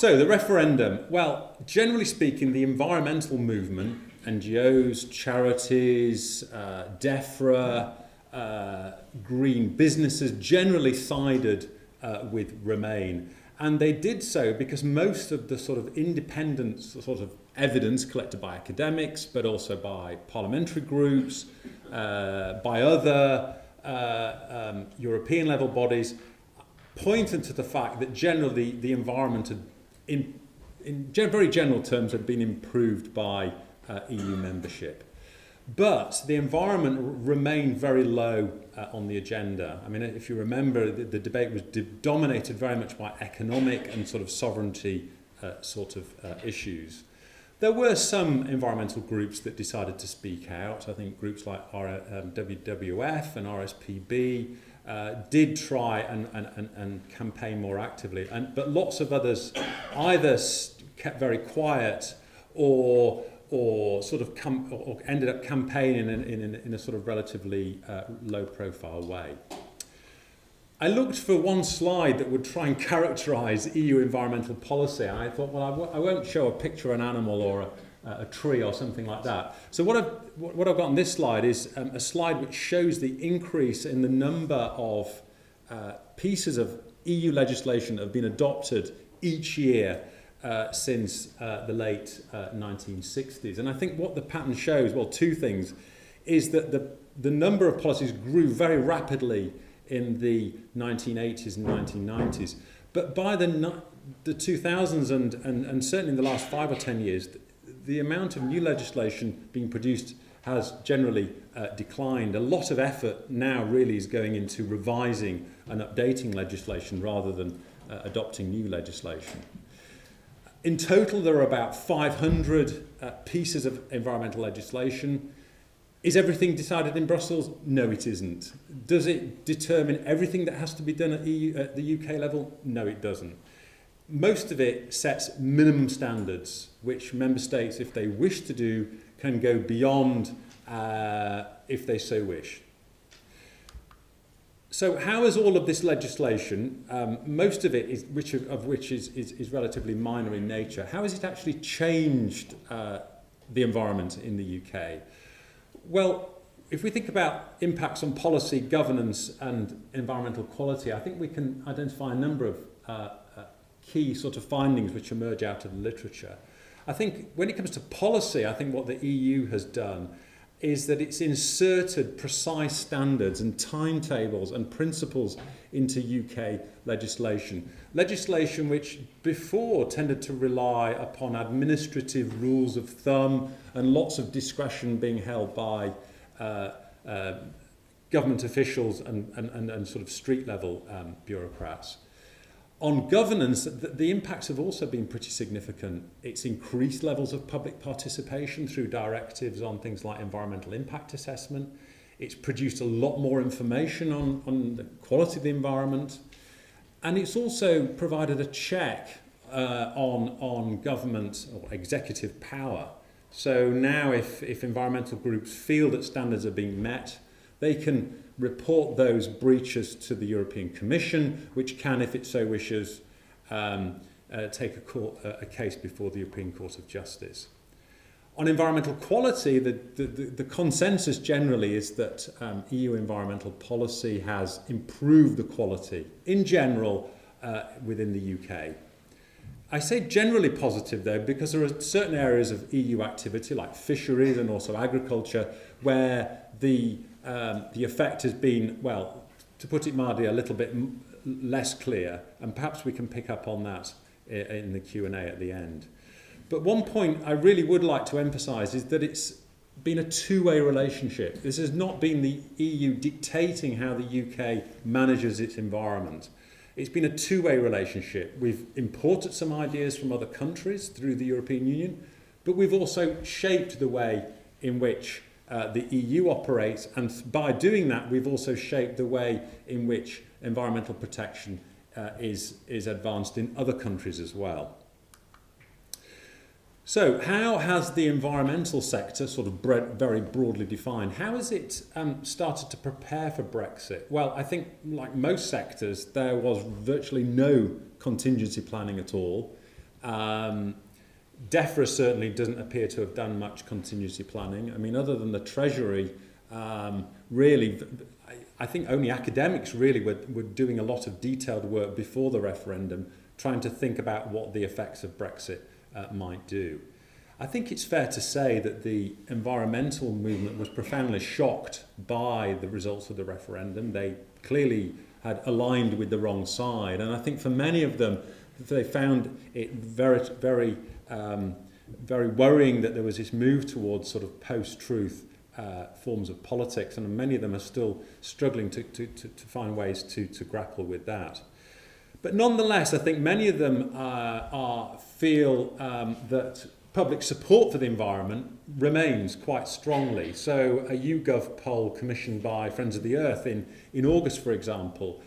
So the referendum, well, generally speaking, the environmental movement, NGOs, charities, DEFRA, green businesses generally sided with Remain. And they did so because most of the sort of independent sort of evidence collected by academics, but also by parliamentary groups, by other European level bodies, pointed to the fact that generally the environment had, in very general terms, had been improved by EU membership. But the environment remained very low on the agenda. I mean, if you remember, the debate was dominated very much by economic and sort of sovereignty issues. There were some environmental groups that decided to speak out. I think groups like WWF and RSPB did try and campaign more actively, but lots of others either kept very quiet or ended up campaigning in a sort of relatively low-profile way. I looked for one slide that would try and characterise EU environmental policy, and I thought, well, I won't show a picture of an animal or a tree or something like that. So what I've got on this slide is a slide which shows the increase in the number of pieces of EU legislation that have been adopted each year since the late 1960s. And I think what the pattern shows, well, two things, is that the number of policies grew very rapidly in the 1980s and 1990s. But by the 2000s and certainly in the last 5 or 10 years, the amount of new legislation being produced has generally declined. A lot of effort now really is going into revising and updating legislation rather than adopting new legislation. In total, there are about 500 pieces of environmental legislation. Is everything decided in Brussels? No, it isn't. Does it determine everything that has to be done at the UK level? No, it doesn't. Most of it sets minimum standards, which member states, if they wish to do, can go beyond if they so wish. So how is all of this legislation, most of it, which is relatively minor in nature, how has it actually changed the environment in the UK? Well, if we think about impacts on policy, governance and environmental quality, I think we can identify a number of key sort of findings which emerge out of the literature. I think when it comes to policy, I think what the EU has done is that it's inserted precise standards and timetables and principles into UK legislation. Legislation which before tended to rely upon administrative rules of thumb and lots of discretion being held by government officials and sort of street level bureaucrats. On governance, the impacts have also been pretty significant. It's increased levels of public participation through directives on things like environmental impact assessment. It's produced a lot more information on the quality of the environment. And it's also provided a check on government or executive power. So now if environmental groups feel that standards are being met, they can report those breaches to the European Commission, which can, if it so wishes, take a case before the European Court of Justice. On environmental quality, the consensus generally is that EU environmental policy has improved the quality, in general, within the UK. I say generally positive, though, because there are certain areas of EU activity, like fisheries and also agriculture, where the effect has been, well, to put it mildly, a little bit less clear, and perhaps we can pick up on that in the Q&A at the end. But one point I really would like to emphasise is that it's been a two-way relationship. This has not been the EU dictating how the UK manages its environment. It's been a two-way relationship. We've imported some ideas from other countries through the European Union, but we've also shaped the way in which the EU operates, and by doing that, we've also shaped the way in which environmental protection is advanced in other countries as well. So how has the environmental sector, sort of very broadly defined, how has it started to prepare for Brexit? Well, I think like most sectors, there was virtually no contingency planning at all. DEFRA certainly doesn't appear to have done much contingency planning. I mean, other than the Treasury, really, I think only academics really were doing a lot of detailed work before the referendum, trying to think about what the effects of Brexit might do. I think it's fair to say that the environmental movement was profoundly shocked by the results of the referendum. They clearly had aligned with the wrong side, and I think for many of them, they found it very worrying that there was this move towards sort of post-truth forms of politics, and many of them are still struggling to find ways to grapple with that. But nonetheless, I think many of them feel that public support for the environment remains quite strongly. So a YouGov poll commissioned by Friends of the Earth in August, for example,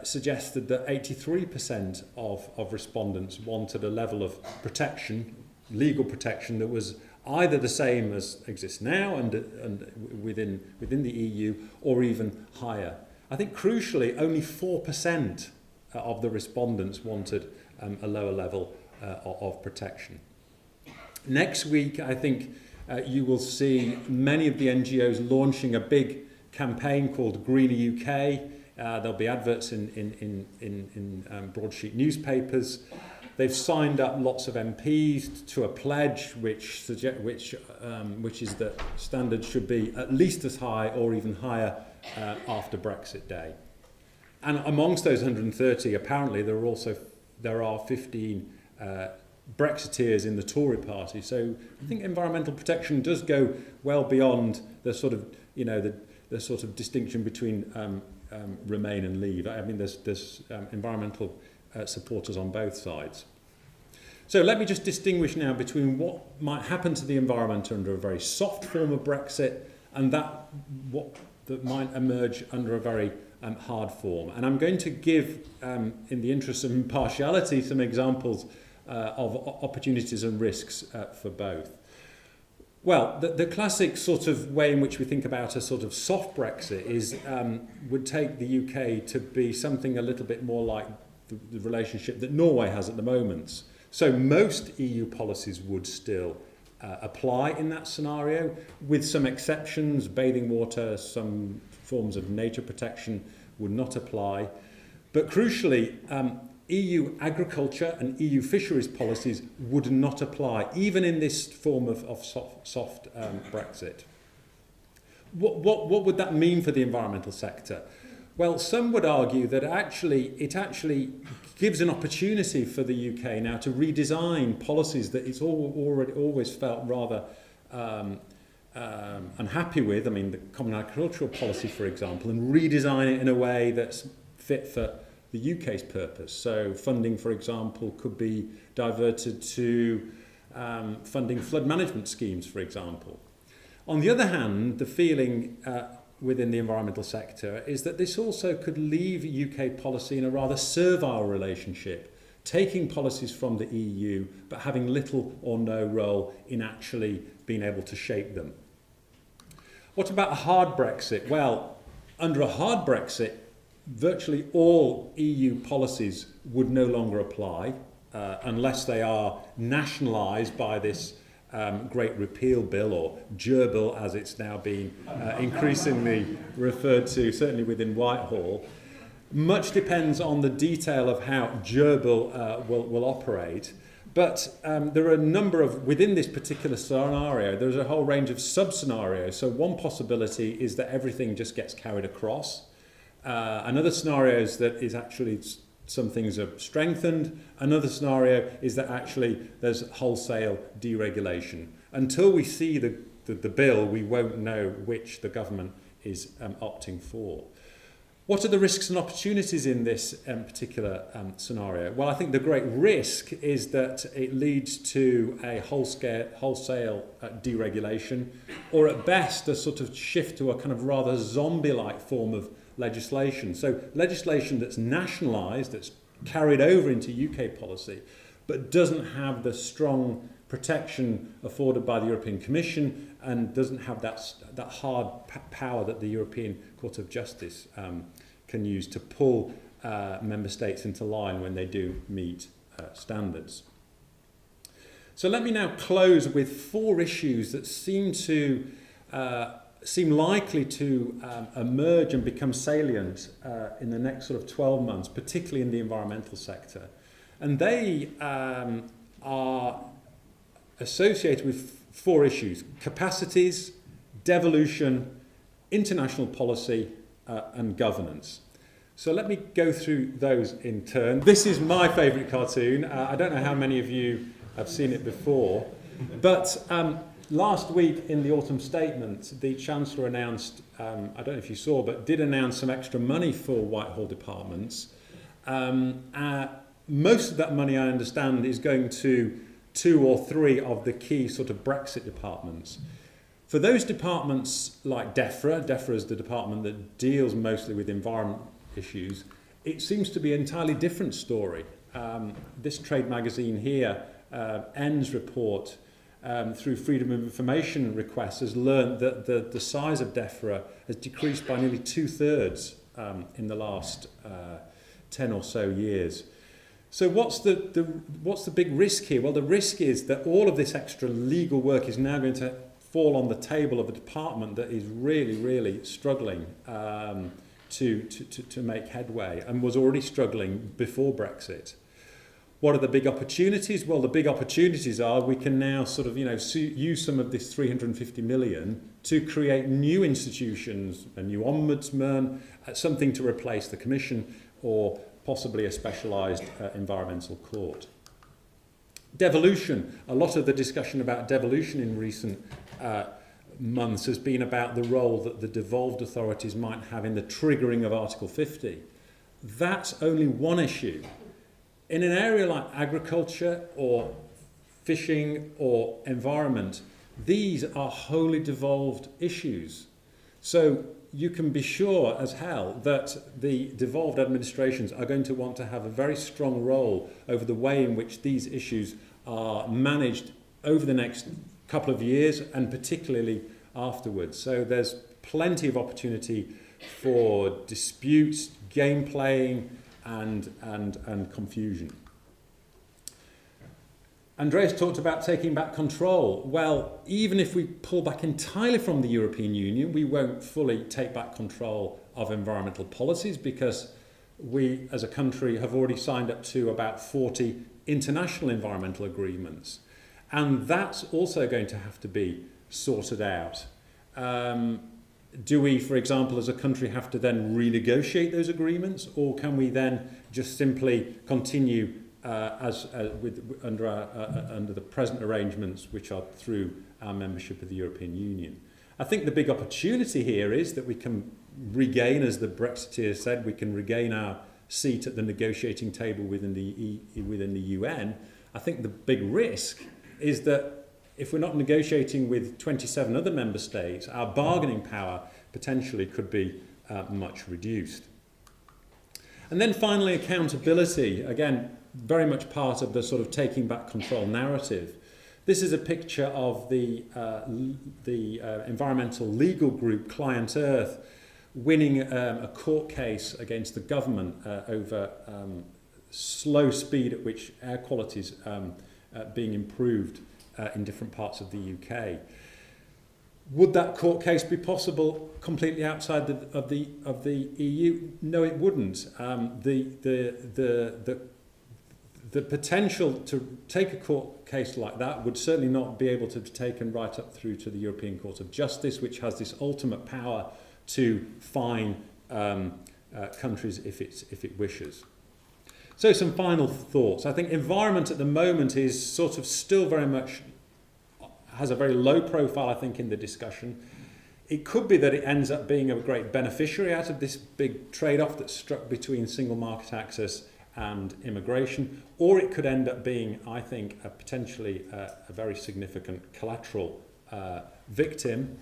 suggested that 83% of respondents wanted a level of protection, legal protection, that was either the same as exists now and within the EU, or even higher. I think crucially, only 4% of the respondents wanted a lower level of protection. Next week, I think you will see many of the NGOs launching a big campaign called Greener UK. There'll be adverts in broadsheet newspapers. They've signed up lots of MPs to a pledge which is that standards should be at least as high or even higher after Brexit Day. And amongst those 130, apparently there are 15 Brexiteers in the Tory party. So I think environmental protection does go well beyond the sort of the sort of distinction between Remain and Leave. I mean, there's environmental supporters on both sides. So let me just distinguish now between what might happen to the environment under a very soft form of Brexit and that might emerge under a very hard form. And I'm going to give, in the interest of impartiality, some examples of opportunities and risks for both. Well, the classic sort of way in which we think about a sort of soft Brexit is would take the UK to be something a little bit more like the relationship that Norway has at the moment. So most EU policies would still apply in that scenario, with some exceptions. Bathing water, some forms of nature protection would not apply. But crucially, EU agriculture and EU fisheries policies would not apply, even in this form of soft Brexit. What would that mean for the environmental sector? Well, some would argue that it actually gives an opportunity for the UK now to redesign policies that it's always felt rather unhappy with. I mean, the Common Agricultural Policy, for example, and redesign it in a way that's fit for the UK's purpose. So funding, for example, could be diverted to funding flood management schemes, for example. On the other hand, the feeling within the environmental sector is that this also could leave UK policy in a rather servile relationship, taking policies from the EU but having little or no role in actually being able to shape them. What about a hard Brexit? Well, under a hard Brexit, virtually all EU policies would no longer apply unless they are nationalised by this Great Repeal Bill, or Gerbil as it's now being increasingly referred to, certainly within Whitehall. Much depends on the detail of how Gerbil will operate. But there are a number of, within this particular scenario, there's a whole range of sub-scenarios. So one possibility is that everything just gets carried across. Another scenario is that is actually some things are strengthened. Another scenario is that actually there's wholesale deregulation. Until we see the bill, we won't know which the government is opting for. What are the risks and opportunities in this particular scenario? Well, I think the great risk is that it leads to a wholesale deregulation, or at best a sort of shift to a kind of rather zombie-like form of legislation. So legislation that's nationalised, that's carried over into UK policy, but doesn't have the strong protection afforded by the European Commission and doesn't have that hard power that the European Court of Justice can use to pull member states into line when they do meet standards. So let me now close with 4 issues that seem likely to emerge and become salient in the next sort of 12 months, particularly in the environmental sector. And they are associated with 4 issues: capacities, devolution, international policy, and governance. So let me go through those in turn. This is my favourite cartoon. I don't know how many of you have seen it before, but last week in the autumn statement, the Chancellor announced, I don't know if you saw, but did announce some extra money for Whitehall departments. Most of that money, I understand, is going to 2 or 3 of the key sort of Brexit departments. For those departments like DEFRA is the department that deals mostly with environment issues, it seems to be an entirely different story. This trade magazine here, END's report, through Freedom of Information requests, has learned that the size of DEFRA has decreased by nearly 2/3 in the last 10 or so years. So what's the big risk here? Well, the risk is that all of this extra legal work is now going to fall on the table of a department that is really, really struggling to make headway and was already struggling before Brexit. What are the big opportunities? Well, the big opportunities are we can now sort of, use some of this 350 million to create new institutions, a new ombudsman, something to replace the Commission, or possibly a specialised environmental court. Devolution. A lot of the discussion about devolution in recent months has been about the role that the devolved authorities might have in the triggering of Article 50. That's only one issue. In an area like agriculture or fishing or environment, these are wholly devolved issues. So you can be sure as hell that the devolved administrations are going to want to have a very strong role over the way in which these issues are managed over the next couple of years and particularly afterwards. So there's plenty of opportunity for disputes, game playing, and confusion. Andreas talked about taking back control. Well, even if we pull back entirely from the European Union, we won't fully take back control of environmental policies because we, as a country, have already signed up to about 40 international environmental agreements. And that's also going to have to be sorted out. Do we, for example, as a country, have to then renegotiate those agreements, or can we then just simply continue under the present arrangements, which are through our membership of the European Union? I think the big opportunity here is that we can regain, as the Brexiteers said, we can regain our seat at the negotiating table within the UN. I think the big risk is that if we're not negotiating with 27 other member states, our bargaining power potentially could be much reduced. And then finally, accountability. Again, very much part of the sort of taking back control narrative. This is a picture of the environmental legal group Client Earth winning a court case against the government over slow speed at which air quality is being improved in different parts of the UK. Would that court case be possible completely outside of the EU? No, it wouldn't. The potential to take a court case like that would certainly not be able to be taken right up through to the European Court of Justice, which has this ultimate power to fine countries if it wishes. So some final thoughts. I think environment at the moment is sort of still very much, has a very low profile, I think, in the discussion. It could be that it ends up being a great beneficiary out of this big trade-off that's struck between single market access and immigration, or it could end up being, I think, potentially a very significant collateral victim.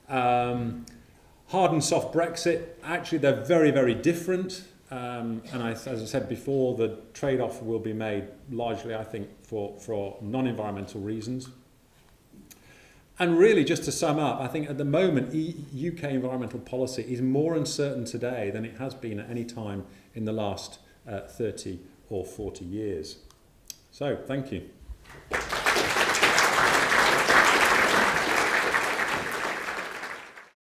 Hard and soft Brexit, actually they're very, very different. As I said before, the trade-off will be made largely, I think, for non-environmental reasons. And really, just to sum up, I think at the moment, UK environmental policy is more uncertain today than it has been at any time in the last 30 or 40 years. So, thank you.